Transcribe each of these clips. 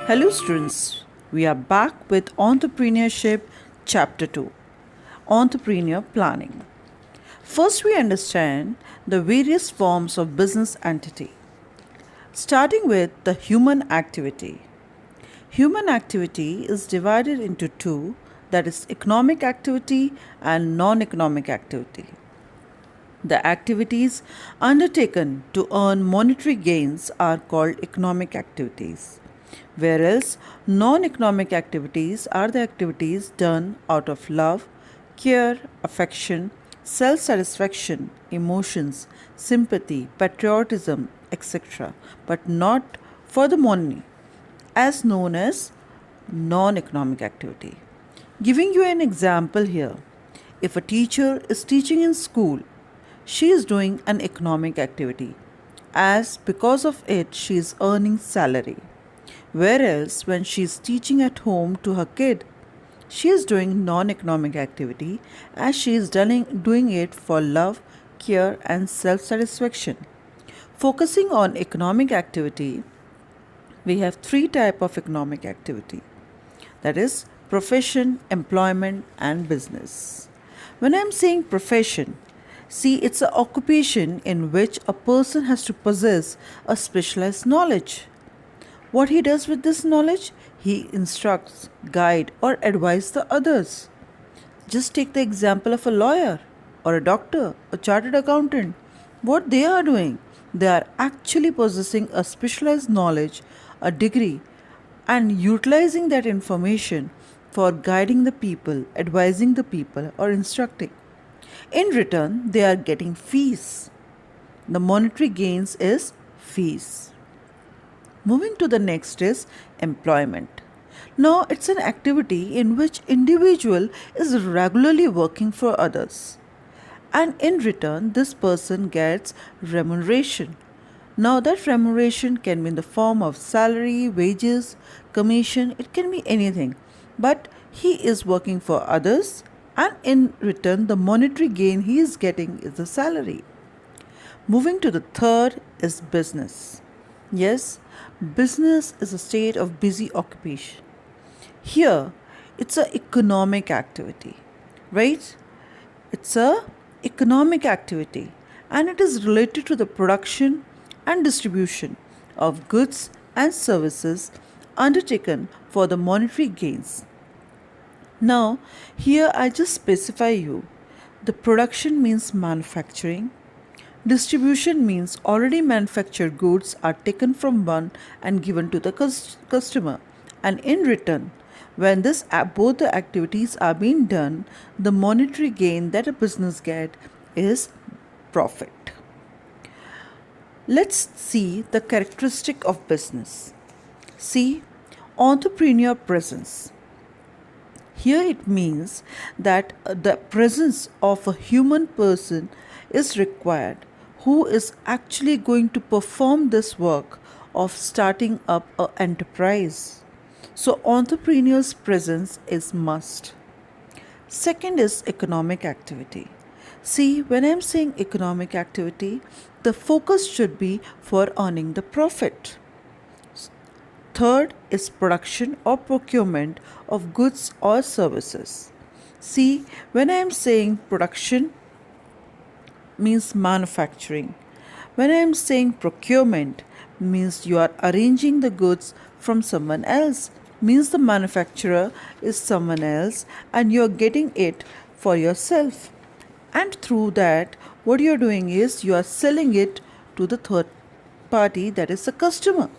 Hello, students. We are back with Entrepreneurship Chapter 2, Entrepreneur Planning. First, we understand the various forms of business entity, starting with the human activity. Human activity is divided into two, that is, economic activity and non economic activity. The activities undertaken to earn monetary gains are called economic activities, whereas non economic activities are the activities done out of love, care, affection, self satisfaction, emotions, sympathy, patriotism, etc., but not for the money, as known as non economic activity. Giving you an example here, if a teacher is teaching in school, she is doing an economic activity, as because of it she is earning salary. Whereas when she is teaching at home to her kid, she is doing non economic activity, as she is doing it for love, care, and self satisfaction. Focusing on economic activity, we have three types of economic activity, that is, profession, employment, and business. When I'm saying profession, see, it's an occupation in which a person has to possess a specialized knowledge. What he does with this knowledge? He instructs, guide, or advise the others. Just take the example of a lawyer or a doctor, a chartered accountant. What they are doing? They are actually possessing a specialized knowledge, a degree, and utilizing that information for guiding the people, advising the people, or instructing. In return, they are getting fees. The monetary gains is fees. Moving to the next is employment. Now, it's an activity in which individual is regularly working for others, and in return this person gets remuneration. Now, that remuneration can be in the form of salary, wages, commission, it can be anything, but he is working for others, and in return the monetary gain he is getting is the salary. Moving to the third is business. Yes, business is a state of busy occupation. Here, it's a economic activity, right? It's a economic activity, and it is related to the production and distribution of goods and services undertaken for the monetary gains. Now, here I just specify you. The production means manufacturing. Distribution means already manufactured goods are taken from one and given to the customer. And in return, when both the activities are being done, the monetary gain that a business get is profit. Let's see the characteristic of business. See, entrepreneur presence. Here it means that the presence of a human person is required who is actually going to perform this work of starting up an enterprise. So entrepreneur's presence is must. Second is economic activity. See, when I'm saying economic activity, the focus should be for earning the profit. Third is production or procurement of goods or services. See, when I am saying production means manufacturing. When I am saying procurement means you are arranging the goods from someone else, means the manufacturer is someone else and you are getting it for yourself. And through that, what you are doing is you are selling it to the third party, that is the customer.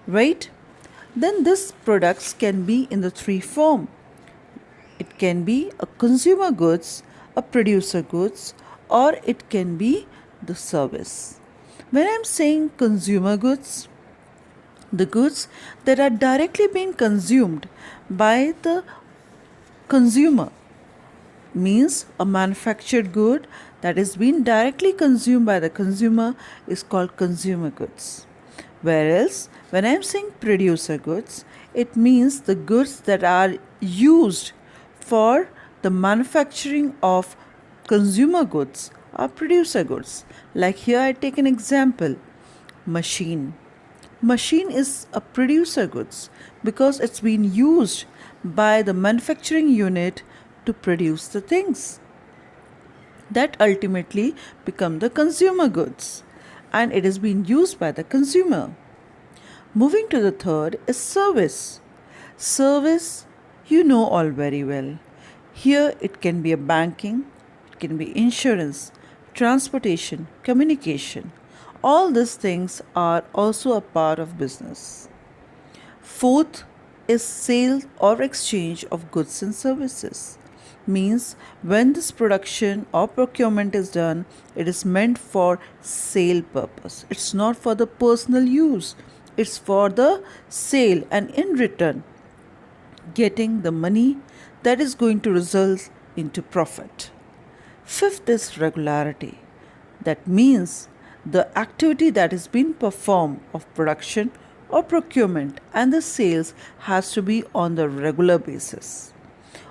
Right? Then this products can be in the three form. It can be a consumer goods, a producer goods, or it can be the service. When I'm saying consumer goods, the goods that are directly being consumed by the consumer, means a manufactured good that is being directly consumed by the consumer is called consumer goods. Whereas when I am saying producer goods, it means the goods that are used for the manufacturing of consumer goods are producer goods. Like here I take an example, machine, Machine is a producer goods because it's been used by the manufacturing unit to produce the things that ultimately become the consumer goods, and it is being used by the consumer. Moving to the third is service. Service, you know all very well. Here it can be a banking, it can be insurance, transportation, communication. All these things are also a part of business. Fourth is sale or exchange of goods and services. Means when this production or procurement is done, it is meant for sale purpose. It's not for the personal use. It's for the sale, and in return getting the money that is going to result into profit. Fifth is regularity. That means the activity that is being performed of production or procurement and the sales has to be on the regular basis.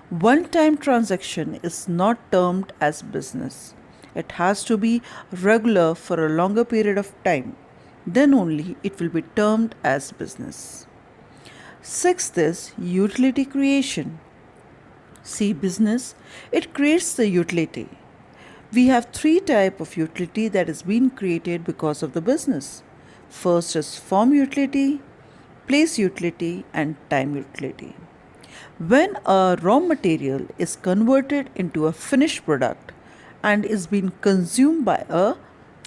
One time transaction is not termed as business. It has to be regular for a longer period of time. Then only it will be termed as business. Sixth is utility creation. See, business, it creates the utility. We have three types of utility that is being created because of the business. First is form utility, place utility, and time utility. When a raw material is converted into a finished product and is being consumed by a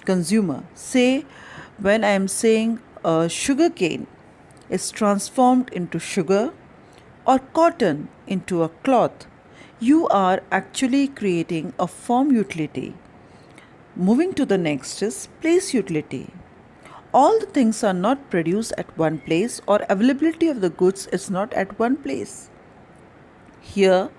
consumer, say when I am saying a sugar cane is transformed into sugar or cotton into a cloth, you are actually creating a form utility. Moving to the next is place utility. All the things are not produced at one place, or availability of the goods is not at one place. Here,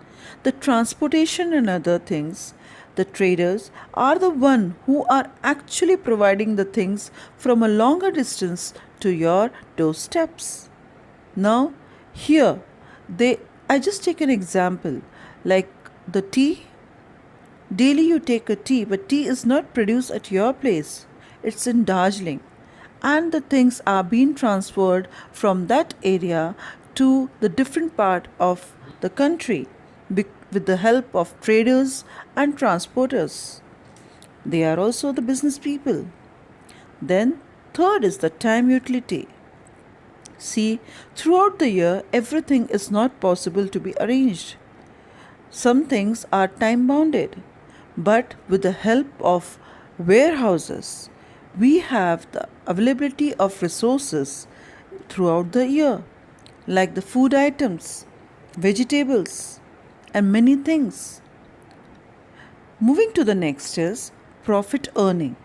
the transportation and other things, the traders are the one who are actually providing the things from a longer distance to your doorsteps. Now, here, I just take an example like the tea. Daily you take a tea, but tea is not produced at your place. It's in Darjeeling, and the things are being transferred from that area to the different part of the country with the help of traders and transporters. They are also the business people. Then, third is the time utility. See, throughout the year, everything is not possible to be arranged. Some things are time bounded, but with the help of warehouses, we have the availability of resources throughout the year, like the food items, vegetables, and many things. Moving to the next is profit earning.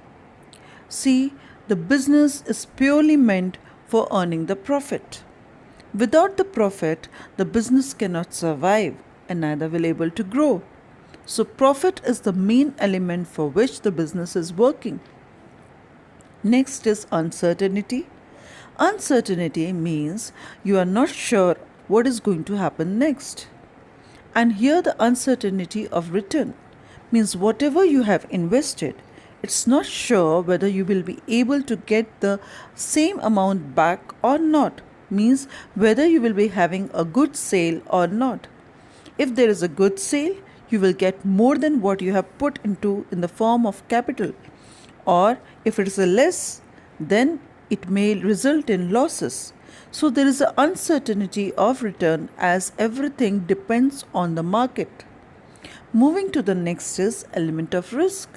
See, the business is purely meant for earning the profit. Without the profit, the business cannot survive and neither will able to grow. So profit is the main element for which the business is working. Next is uncertainty. Uncertainty means you are not sure what is going to happen next. And here the uncertainty of return means whatever you have invested, it's not sure whether you will be able to get the same amount back or not. Means whether you will be having a good sale or not. If there is a good sale, you will get more than what you have put into in the form of capital. Or if it is a less, then it may result in losses. So there is an uncertainty of return as everything depends on the market. Moving to the next is element of risk.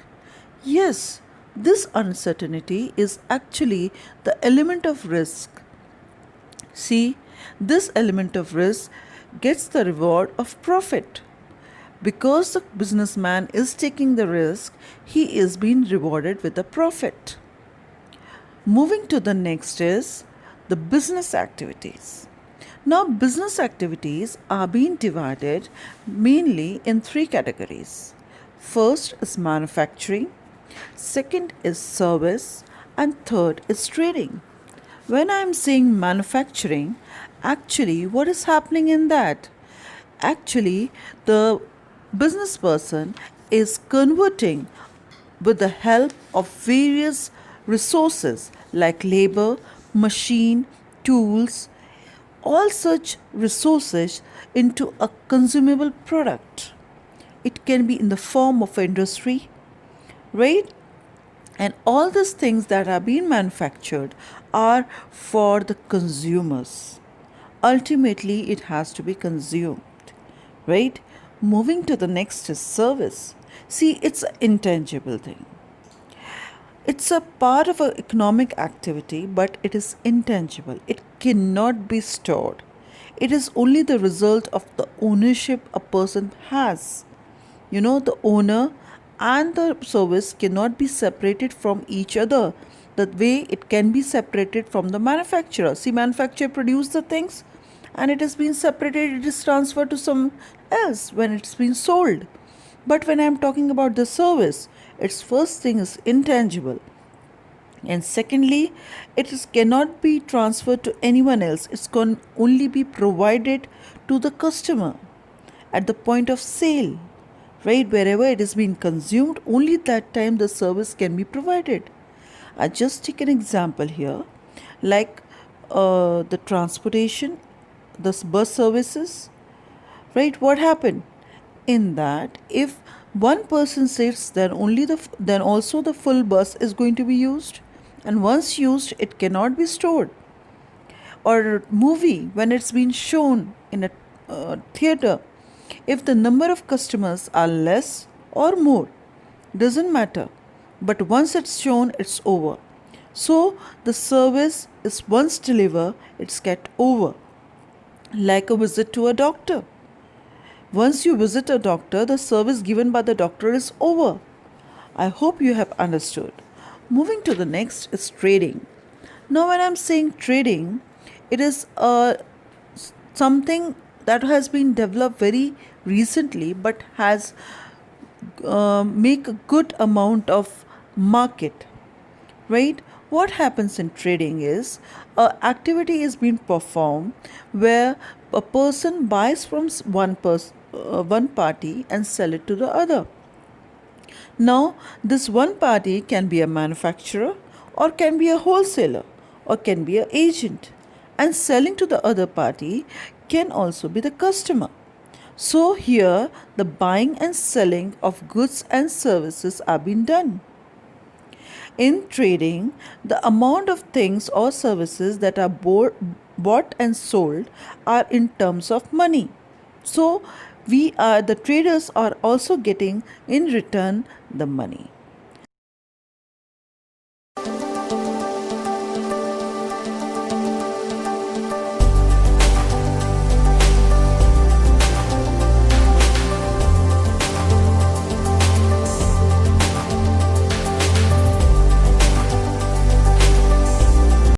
Yes, this uncertainty is actually the element of risk. See, this element of risk gets the reward of profit. Because the businessman is taking the risk, he is being rewarded with a profit. Moving to the next is the business activities. Now, business activities are being divided mainly in three categories. First is manufacturing, second is service, and third is trading. When I am saying manufacturing, actually, what is happening in that? Actually, the business person is converting with the help of various resources like labor, machine, tools, all such resources into a consumable product. It can be in the form of industry, right? And all these things that are being manufactured are for the consumers. Ultimately, it has to be consumed, right? Moving to the next is service. See, it's an intangible thing. It's a part of an economic activity, but it is intangible. It cannot be stored. It is only the result of the ownership a person has. The owner and the service cannot be separated from each other the way it can be separated from the manufacturer. See, manufacturer produce the things and it has been separated, it is transferred to some else when it's been sold. But when I'm talking about the service, its first thing is intangible, and secondly, cannot be transferred to anyone else. It can only be provided to the customer at the point of sale, right? Wherever it is being consumed, only that time the service can be provided. I just take an example here, like the transportation, the bus services, right? What happened in that? If one person sits, then also the full bus is going to be used, and once used, it cannot be stored. Or movie, when it's been shown in a theater, if the number of customers are less or more, doesn't matter, but once it's shown, it's over. So the service is once delivered, it's get over. Like a visit to a doctor, once you visit a doctor, the service given by the doctor is over. I hope you have understood. Moving to the next is trading. Now, when I'm saying trading, it is something that has been developed very recently, but has make a good amount of market, right? What happens in trading is activity is being performed where a person buys from one party and sell it to the other. Now, this one party can be a manufacturer, or can be a wholesaler, or can be an agent, and selling to the other party can also be the customer. So here the buying and selling of goods and services are being done. In trading, the amount of things or services that are bought and sold are in terms of money. So the traders are also getting in return the money.